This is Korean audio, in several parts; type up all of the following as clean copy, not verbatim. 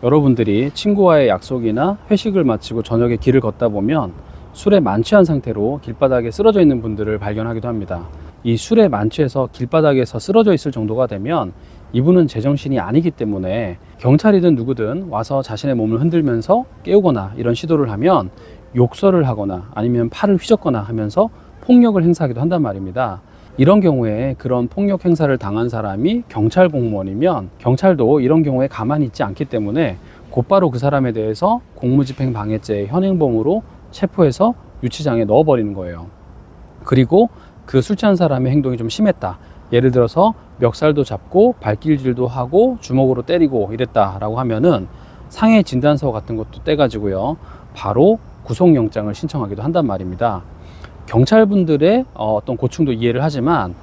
여러분들이 친구와의 약속이나 회식을 마치고 저녁에 길을 걷다 보면 술에 만취한 상태로 길바닥에 쓰러져 있는 분들을 발견하기도 합니다. 이 술에 만취해서 길바닥에서 쓰러져 있을 정도가 되면 이분은 제정신이 아니기 때문에 경찰이든 누구든 와서 자신의 몸을 흔들면서 깨우거나 이런 시도를 하면 욕설을 하거나 아니면 팔을 휘젓거나 하면서 폭력을 행사하기도 한단 말입니다. 이런 경우에 그런 폭력 행사를 당한 사람이 경찰 공무원이면 경찰도 이런 경우에 가만히 있지 않기 때문에 곧바로 그 사람에 대해서 공무집행 방해죄 현행범으로 체포해서 유치장에 넣어버리는 거예요. 그리고 그 술 취한 사람의 행동이 좀 심했다, 예를 들어서 멱살도 잡고 발길질도 하고 주먹으로 때리고 이랬다라고 하면은 상해 진단서 같은 것도 떼가지고요 바로 구속영장을 신청하기도 한단 말입니다. 경찰분들의 어떤 고충도 이해를 하지만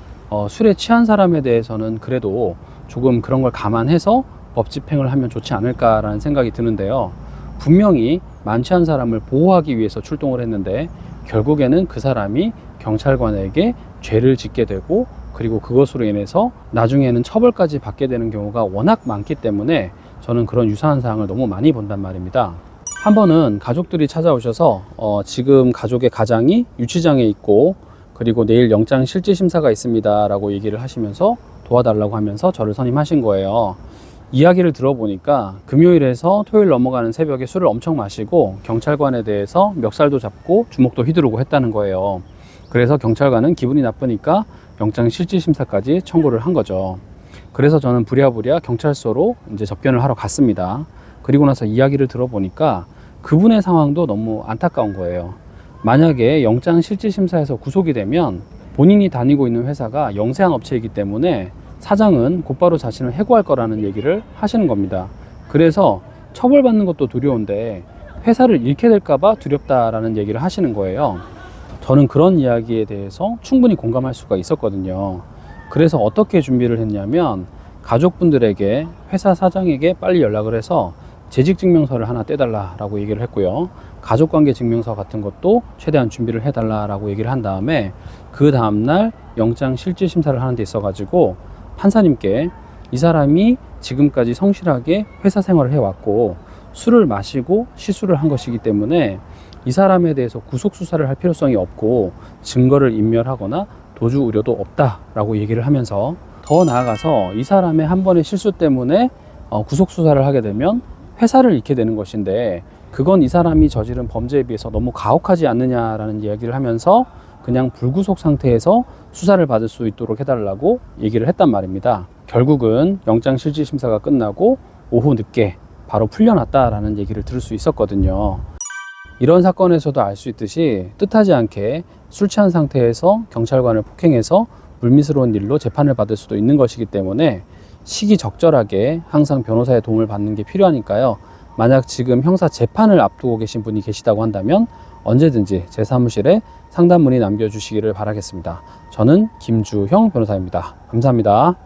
술에 취한 사람에 대해서는 그래도 조금 그런 걸 감안해서 법 집행을 하면 좋지 않을까라는 생각이 드는데요. 분명히 만취한 사람을 보호하기 위해서 출동을 했는데 결국에는 그 사람이 경찰관에게 죄를 짓게 되고 그리고 그것으로 인해서 나중에는 처벌까지 받게 되는 경우가 워낙 많기 때문에 저는 그런 유사한 사항을 너무 많이 본단 말입니다. 한 번은 가족들이 찾아오셔서 지금 가족의 가장이 유치장에 있고 그리고 내일 영장 실질 심사가 있습니다 라고 얘기를 하시면서 도와달라고 하면서 저를 선임하신 거예요. 이야기를 들어보니까 금요일에서 토요일 넘어가는 새벽에 술을 엄청 마시고 경찰관에 대해서 멱살도 잡고 주먹도 휘두르고 했다는 거예요. 그래서 경찰관은 기분이 나쁘니까 영장 실질 심사까지 청구를 한 거죠. 그래서 저는 부랴부랴 경찰서로 이제 접견을 하러 갔습니다. 그리고 나서 이야기를 들어보니까 그분의 상황도 너무 안타까운 거예요. 만약에 영장 실질 심사에서 구속이 되면 본인이 다니고 있는 회사가 영세한 업체이기 때문에 사장은 곧바로 자신을 해고할 거라는 얘기를 하시는 겁니다. 그래서 처벌받는 것도 두려운데 회사를 잃게 될까봐 두렵다라는 얘기를 하시는 거예요. 저는 그런 이야기에 대해서 충분히 공감할 수가 있었거든요. 그래서 어떻게 준비를 했냐면 가족분들에게 회사 사장에게 빨리 연락을 해서 재직증명서를 하나 떼달라라고 얘기를 했고요. 가족관계 증명서 같은 것도 최대한 준비를 해달라라고 얘기를 한 다음에 그 다음날 영장 실질 심사를 하는 데 있어가지고 판사님께 이 사람이 지금까지 성실하게 회사 생활을 해왔고 술을 마시고 실수를 한 것이기 때문에 이 사람에 대해서 구속 수사를 할 필요성이 없고 증거를 인멸하거나 도주 우려도 없다라고 얘기를 하면서 더 나아가서 이 사람의 한 번의 실수 때문에 구속 수사를 하게 되면 회사를 잃게 되는 것인데 그건 이 사람이 저지른 범죄에 비해서 너무 가혹하지 않느냐라는 이야기를 하면서 그냥 불구속 상태에서 수사를 받을 수 있도록 해달라고 얘기를 했단 말입니다. 결국은 영장 실질 심사가 끝나고 오후 늦게 바로 풀려났다라는 얘기를 들을 수 있었거든요. 이런 사건에서도 알 수 있듯이 뜻하지 않게 술 취한 상태에서 경찰관을 폭행해서 불미스러운 일로 재판을 받을 수도 있는 것이기 때문에 시기적절하게 항상 변호사의 도움을 받는 게 필요하니까요. 만약 지금 형사 재판을 앞두고 계신 분이 계시다고 한다면 언제든지 제 사무실에 상담 문의 남겨주시기를 바라겠습니다. 저는 김주형 변호사입니다. 감사합니다.